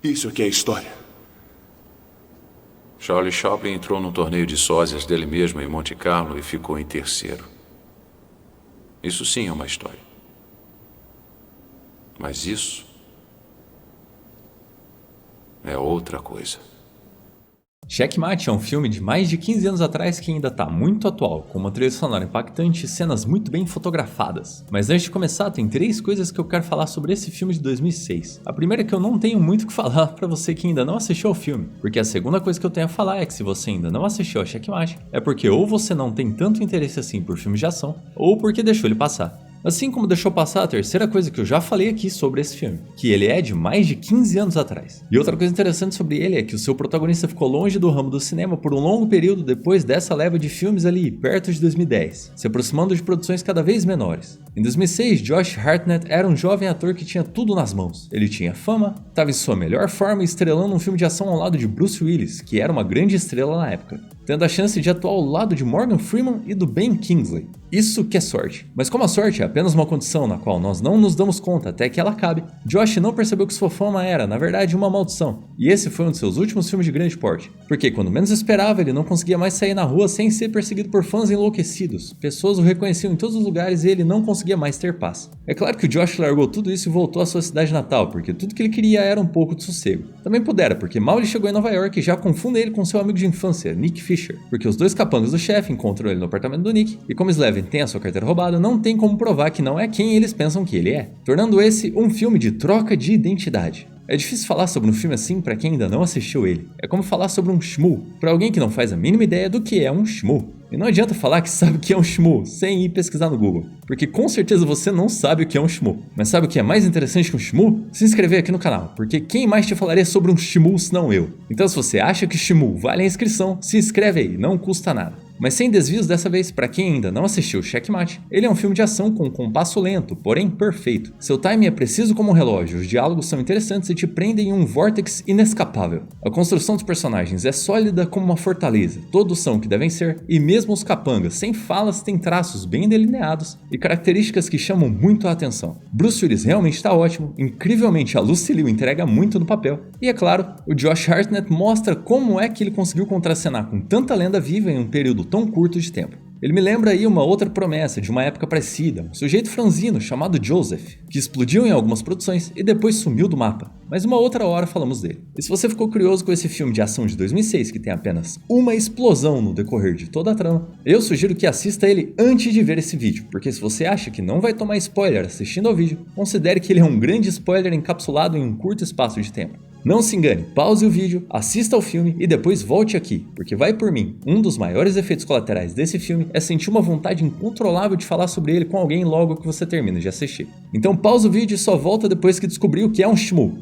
Isso aqui é história. Charlie Chaplin entrou num torneio de sósias dele mesmo em Monte Carlo e ficou em terceiro. Isso sim é uma história. Mas isso é outra coisa. Checkmate é um filme de mais de 15 anos atrás que ainda tá muito atual, com uma trilha sonora impactante e cenas muito bem fotografadas. Mas antes de começar, tem 3 coisas que eu quero falar sobre esse filme de 2006. A primeira é que eu não tenho muito o que falar pra você que ainda não assistiu ao filme, porque a segunda coisa que eu tenho a falar é que se você ainda não assistiu a Checkmate, é porque ou você não tem tanto interesse assim por filmes de ação, ou porque deixou ele passar. Assim como deixou passar a terceira coisa que eu já falei aqui sobre esse filme, que ele é de mais de 15 anos atrás. E outra coisa interessante sobre ele é que o seu protagonista ficou longe do ramo do cinema por um longo período depois dessa leva de filmes ali perto de 2010, se aproximando de produções cada vez menores. Em 2006, Josh Hartnett era um jovem ator que tinha tudo nas mãos. Ele tinha fama, estava em sua melhor forma e estrelando um filme de ação ao lado de Bruce Willis, que era uma grande estrela na época, tendo a chance de atuar ao lado de Morgan Freeman e do Ben Kingsley. Isso que é sorte. Mas como a sorte é apenas uma condição na qual nós não nos damos conta até que ela acabe, Josh não percebeu que sua fama era, na verdade, uma maldição. E esse foi um de seus últimos filmes de grande porte. Porque quando menos esperava, ele não conseguia mais sair na rua sem ser perseguido por fãs enlouquecidos. Pessoas o reconheciam em todos os lugares e ele não conseguia mais ter paz. É claro que o Josh largou tudo isso e voltou à sua cidade natal, porque tudo que ele queria era um pouco de sossego. Também pudera, porque mal ele chegou em Nova York já confunde ele com seu amigo de infância, Nick Fisher. Porque os dois capangas do chefe encontram ele no apartamento do Nick, e como Slevin tem a sua carteira roubada, não tem como provar que não é quem eles pensam que ele é, tornando esse um filme de troca de identidade. É difícil falar sobre um filme assim pra quem ainda não assistiu ele. É como falar sobre um shmoo pra alguém que não faz a mínima ideia do que é um shmoo. E não adianta falar que sabe o que é um shmoo sem ir pesquisar no Google, porque com certeza você não sabe o que é um shmoo. Mas sabe o que é mais interessante que um shmoo? Se inscrever aqui no canal, porque quem mais te falaria sobre um shmoo senão eu? Então se você acha que shmoo vale a inscrição, se inscreve aí, não custa nada. Mas sem desvios dessa vez, pra quem ainda não assistiu Checkmate, ele é um filme de ação com um compasso lento, porém perfeito. Seu timing é preciso como um relógio, os diálogos são interessantes e te prendem em um vórtice inescapável. A construção dos personagens é sólida como uma fortaleza, todos são o que devem ser, e mesmo os capangas, sem falas, têm traços bem delineados e características que chamam muito a atenção. Bruce Willis realmente está ótimo, incrivelmente a Lucy Liu entrega muito no papel, e é claro, o Josh Hartnett mostra como é que ele conseguiu contracenar com tanta lenda viva em um período tão curto de tempo. Ele me lembra aí uma outra promessa de uma época parecida, um sujeito franzino chamado Joseph, que explodiu em algumas produções e depois sumiu do mapa. Mas uma outra hora falamos dele. E se você ficou curioso com esse filme de ação de 2006 que tem apenas uma explosão no decorrer de toda a trama, eu sugiro que assista ele antes de ver esse vídeo, porque se você acha que não vai tomar spoiler assistindo ao vídeo, considere que ele é um grande spoiler encapsulado em um curto espaço de tempo. Não se engane, pause o vídeo, assista ao filme e depois volte aqui, porque vai por mim, um dos maiores efeitos colaterais desse filme é sentir uma vontade incontrolável de falar sobre ele com alguém logo que você termina de assistir. Então pausa o vídeo e só volta depois que descobrir o que é um shmoo.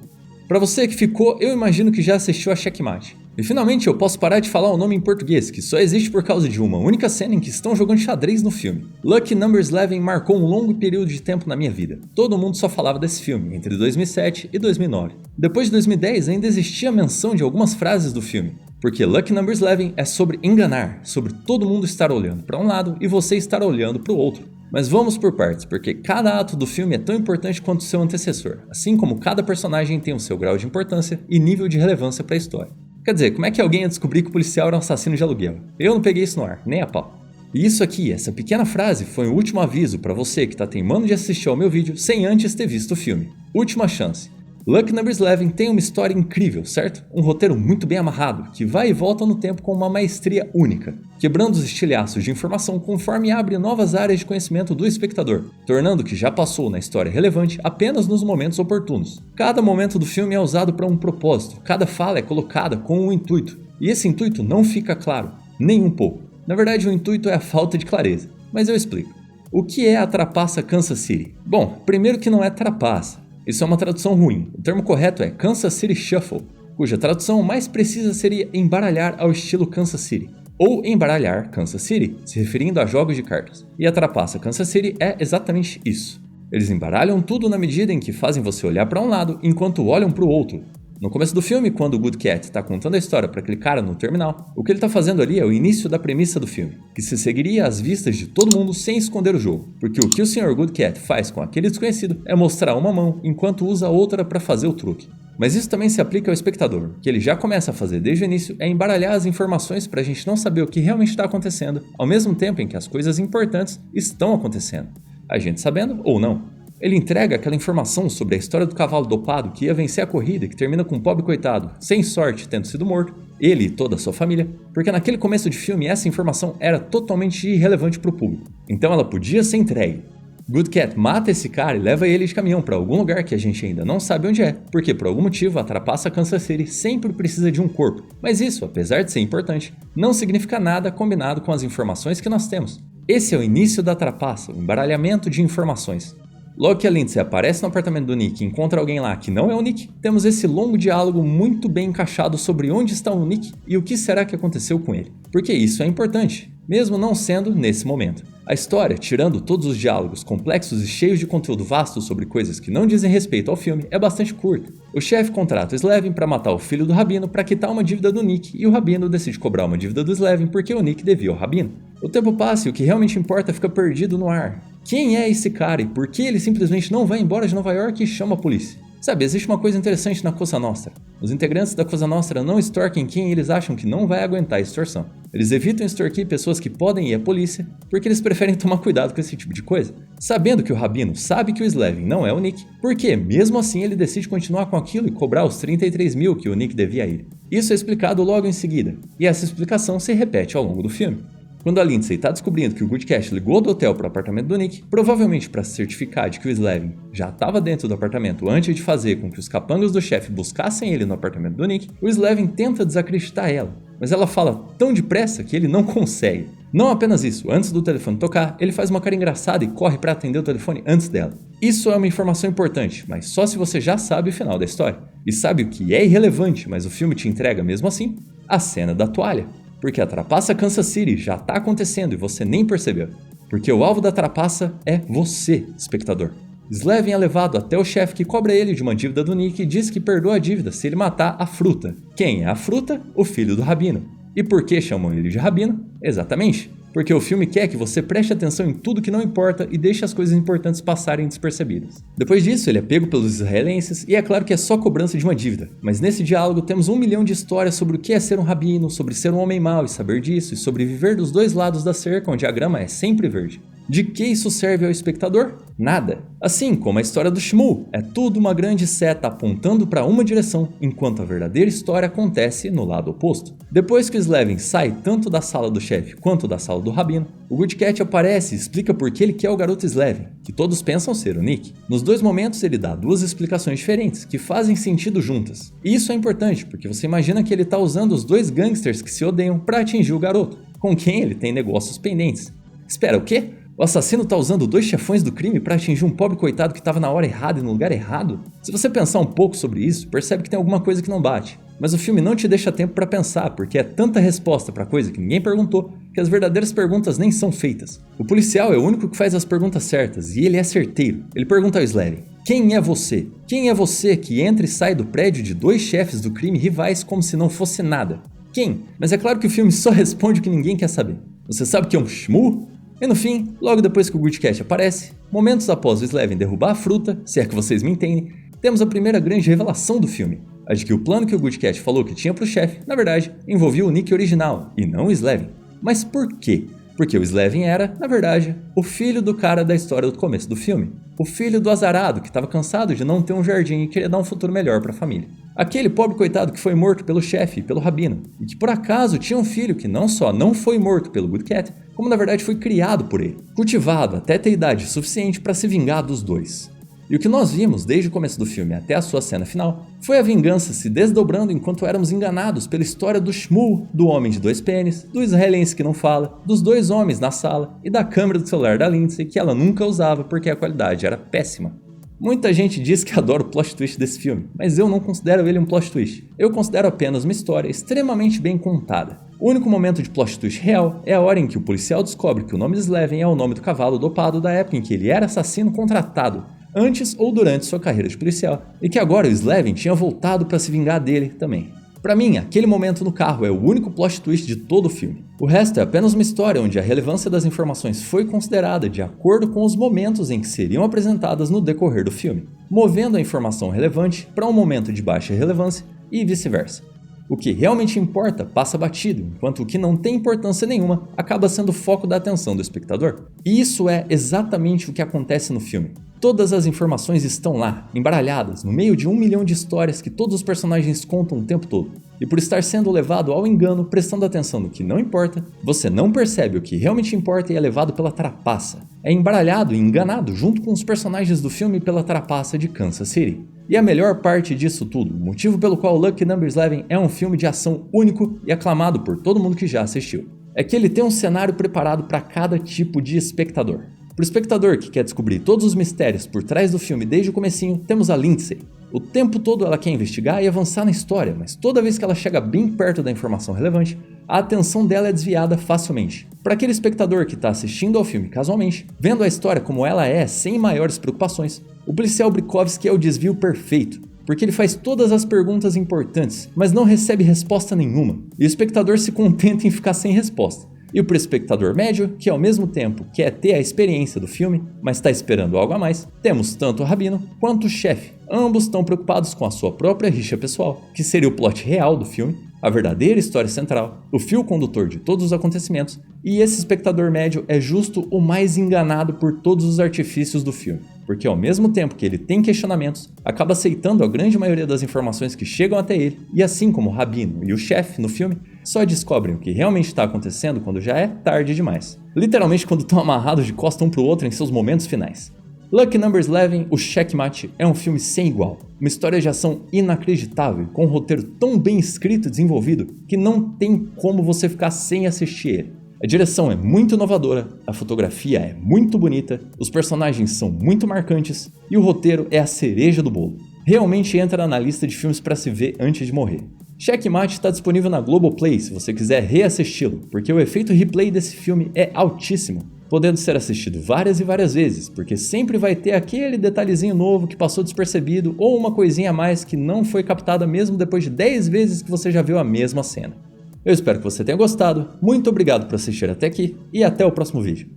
Pra você que ficou, eu imagino que já assistiu a Checkmate. E finalmente eu posso parar de falar o nome em português, que só existe por causa de uma única cena em que estão jogando xadrez no filme. Lucky Number 11 marcou um longo período de tempo na minha vida. Todo mundo só falava desse filme, entre 2007 e 2009. Depois de 2010 ainda existia menção de algumas frases do filme. Porque Lucky Number 11 é sobre enganar, sobre todo mundo estar olhando para um lado e você estar olhando para o outro. Mas vamos por partes, porque cada ato do filme é tão importante quanto seu antecessor, assim como cada personagem tem o seu grau de importância e nível de relevância para a história. Quer dizer, como é que alguém ia descobrir que o policial era um assassino de aluguel? Eu não peguei isso no ar, nem a pau. E isso aqui, essa pequena frase, foi o último aviso para você que está teimando de assistir ao meu vídeo sem antes ter visto o filme. Última chance. Lucky Number 11 tem uma história incrível, certo? Um roteiro muito bem amarrado, que vai e volta no tempo com uma maestria única, quebrando os estilhaços de informação conforme abre novas áreas de conhecimento do espectador, tornando o que já passou na história relevante apenas nos momentos oportunos. Cada momento do filme é usado para um propósito, cada fala é colocada com um intuito, e esse intuito não fica claro, nem um pouco. Na verdade, o intuito é a falta de clareza, mas eu explico. O que é a trapaça Kansas City? Bom, primeiro que não é trapaça. Isso é uma tradução ruim. O termo correto é Kansas City Shuffle, cuja tradução mais precisa seria embaralhar ao estilo Kansas City, ou embaralhar Kansas City, se referindo a jogos de cartas. E a trapaça Kansas City é exatamente isso. Eles embaralham tudo na medida em que fazem você olhar para um lado enquanto olham para o outro. No começo do filme, quando o Good Cat está contando a história para aquele cara no terminal, o que ele está fazendo ali é o início da premissa do filme, que se seguiria às vistas de todo mundo sem esconder o jogo, porque o que o Sr. Good Cat faz com aquele desconhecido é mostrar uma mão enquanto usa a outra para fazer o truque. Mas isso também se aplica ao espectador. O que ele já começa a fazer desde o início é embaralhar as informações pra gente não saber o que realmente está acontecendo, ao mesmo tempo em que as coisas importantes estão acontecendo, a gente sabendo ou não. Ele entrega aquela informação sobre a história do cavalo dopado que ia vencer a corrida e que termina com um pobre coitado, sem sorte, tendo sido morto, ele e toda a sua família, porque naquele começo de filme essa informação era totalmente irrelevante pro público, então ela podia ser entregue. Good Cat mata esse cara e leva ele de caminhão pra algum lugar que a gente ainda não sabe onde é, porque por algum motivo a trapaça Kansas City sempre precisa de um corpo, mas isso, apesar de ser importante, não significa nada combinado com as informações que nós temos. Esse é o início da trapaça, o embaralhamento de informações. Logo que a Lindsay aparece no apartamento do Nick e encontra alguém lá que não é o Nick, temos esse longo diálogo muito bem encaixado sobre onde está o Nick e o que será que aconteceu com ele. Porque isso é importante, mesmo não sendo nesse momento. A história, tirando todos os diálogos complexos e cheios de conteúdo vasto sobre coisas que não dizem respeito ao filme, é bastante curta. O chefe contrata o Slevin para matar o filho do Rabino para quitar uma dívida do Nick e o Rabino decide cobrar uma dívida do Slevin porque o Nick devia ao Rabino. O tempo passa e o que realmente importa fica perdido no ar. Quem é esse cara e por que ele simplesmente não vai embora de Nova York e chama a polícia? Sabe, existe uma coisa interessante na Cosa Nostra. Os integrantes da Cosa Nostra não extorquem quem eles acham que não vai aguentar a extorsão. Eles evitam extorquir pessoas que podem ir à polícia porque eles preferem tomar cuidado com esse tipo de coisa. Sabendo que o Rabino sabe que o Slevin não é o Nick, porque mesmo assim ele decide continuar com aquilo e cobrar os 33 mil que o Nick devia a ele. Isso é explicado logo em seguida, e essa explicação se repete ao longo do filme. Quando a Lindsay está descobrindo que o Good Cat ligou do hotel para o apartamento do Nick, provavelmente para se certificar de que o Slevin já estava dentro do apartamento antes de fazer com que os capangas do chefe buscassem ele no apartamento do Nick, o Slevin tenta desacreditar ela, mas ela fala tão depressa que ele não consegue. Não apenas isso, antes do telefone tocar, ele faz uma cara engraçada e corre para atender o telefone antes dela. Isso é uma informação importante, mas só se você já sabe o final da história. E sabe o que é irrelevante, mas o filme te entrega mesmo assim? A cena da toalha. Porque a trapaça Kansas City já tá acontecendo e você nem percebeu. Porque o alvo da trapaça é você, espectador. Slevin é levado até o chefe que cobra ele de uma dívida do Nick e diz que perdoa a dívida se ele matar a fruta. Quem é a fruta? O filho do Rabino. E por que chamam ele de Rabino? Exatamente. Porque o filme quer que você preste atenção em tudo que não importa e deixe as coisas importantes passarem despercebidas. Depois disso, ele é pego pelos israelenses e é claro que é só cobrança de uma dívida. Mas nesse diálogo temos 1 milhão de histórias sobre o que é ser um rabino, sobre ser um homem mau e saber disso, e sobre viver dos dois lados da cerca onde a grama é sempre verde. De que isso serve ao espectador? Nada. Assim como a história do Shmuel, é tudo uma grande seta apontando para uma direção, enquanto a verdadeira história acontece no lado oposto. Depois que o Slevin sai tanto da sala do chefe quanto da sala do Rabino, o Good Cat aparece e explica por que ele quer o garoto Slevin, que todos pensam ser o Nick. Nos dois momentos ele dá duas explicações diferentes, que fazem sentido juntas. E isso é importante, porque você imagina que ele está usando os dois gangsters que se odeiam para atingir o garoto, com quem ele tem negócios pendentes. Espera, o quê? O assassino tá usando dois chefões do crime para atingir um pobre coitado que estava na hora errada e no lugar errado? Se você pensar um pouco sobre isso, percebe que tem alguma coisa que não bate. Mas o filme não te deixa tempo para pensar, porque é tanta resposta para coisa que ninguém perguntou, que as verdadeiras perguntas nem são feitas. O policial é o único que faz as perguntas certas, e ele é certeiro. Ele pergunta ao Slevin: quem é você? Quem é você que entra e sai do prédio de dois chefes do crime rivais como se não fosse nada? Quem? Mas é claro que o filme só responde o que ninguém quer saber. Você sabe que é um Shmuel? E no fim, logo depois que o Good Cat aparece, momentos após o Slevin derrubar a fruta, se é que vocês me entendem, temos a primeira grande revelação do filme, a de que o plano que o Good Cat falou que tinha pro chefe, na verdade, envolvia o Nick original, e não o Slevin. Mas por quê? Porque o Slevin era, na verdade, o filho do cara da história do começo do filme. O filho do azarado que estava cansado de não ter um jardim e queria dar um futuro melhor para a família. Aquele pobre coitado que foi morto pelo chefe e pelo Rabino, e que por acaso tinha um filho que não só não foi morto pelo Good Cat, como na verdade foi criado por ele, cultivado até ter idade suficiente para se vingar dos dois. E o que nós vimos desde o começo do filme até a sua cena final foi a vingança se desdobrando enquanto éramos enganados pela história do Shmuel, do homem de dois pênis, do israelense que não fala, dos dois homens na sala e da câmera do celular da Lindsay que ela nunca usava porque a qualidade era péssima. Muita gente diz que adora o plot twist desse filme, mas eu não considero ele um plot twist. Eu considero apenas uma história extremamente bem contada. O único momento de plot twist real é a hora em que o policial descobre que o nome de Slevin é o nome do cavalo dopado da época em que ele era assassino contratado, antes ou durante sua carreira de policial, e que agora o Slevin tinha voltado para se vingar dele também. Pra mim, aquele momento no carro é o único plot twist de todo o filme. O resto é apenas uma história onde a relevância das informações foi considerada de acordo com os momentos em que seriam apresentadas no decorrer do filme, movendo a informação relevante para um momento de baixa relevância e vice-versa. O que realmente importa passa batido, enquanto o que não tem importância nenhuma acaba sendo o foco da atenção do espectador. E isso é exatamente o que acontece no filme. Todas as informações estão lá, embaralhadas, no meio de 1 milhão de histórias que todos os personagens contam o tempo todo. E por estar sendo levado ao engano, prestando atenção no que não importa, você não percebe o que realmente importa e é levado pela trapaça. É embaralhado e enganado junto com os personagens do filme pela trapaça de Kansas City. E a melhor parte disso tudo, o motivo pelo qual Lucky No. 11 é um filme de ação único e aclamado por todo mundo que já assistiu, é que ele tem um cenário preparado para cada tipo de espectador. Para o espectador que quer descobrir todos os mistérios por trás do filme desde o comecinho, temos a Lindsay. O tempo todo ela quer investigar e avançar na história, mas toda vez que ela chega bem perto da informação relevante, a atenção dela é desviada facilmente. Para aquele espectador que está assistindo ao filme casualmente, vendo a história como ela é, sem maiores preocupações, o policial Brikovsky é o desvio perfeito, porque ele faz todas as perguntas importantes, mas não recebe resposta nenhuma, e o espectador se contenta em ficar sem resposta. E para o espectador médio, que ao mesmo tempo quer ter a experiência do filme, mas está esperando algo a mais, temos tanto o Rabino quanto o chefe. Ambos estão preocupados com a sua própria rixa pessoal, que seria o plot real do filme, a verdadeira história central, o fio condutor de todos os acontecimentos, e esse espectador médio é justo o mais enganado por todos os artifícios do filme, porque ao mesmo tempo que ele tem questionamentos, acaba aceitando a grande maioria das informações que chegam até ele, e assim como o Rabino e o chefe no filme, só descobrem o que realmente está acontecendo quando já é tarde demais. Literalmente quando estão amarrados de costas um pro outro em seus momentos finais. Lucky No. 11, o Checkmate, é um filme sem igual. Uma história de ação inacreditável, com um roteiro tão bem escrito e desenvolvido que não tem como você ficar sem assistir ele. A direção é muito inovadora, a fotografia é muito bonita, os personagens são muito marcantes e o roteiro é a cereja do bolo. Realmente entra na lista de filmes para se ver antes de morrer. Checkmate está disponível na Globoplay se você quiser reassisti-lo, porque o efeito replay desse filme é altíssimo, podendo ser assistido várias e várias vezes, porque sempre vai ter aquele detalhezinho novo que passou despercebido ou uma coisinha a mais que não foi captada mesmo depois de 10 vezes que você já viu a mesma cena. Eu espero que você tenha gostado, muito obrigado por assistir até aqui e até o próximo vídeo.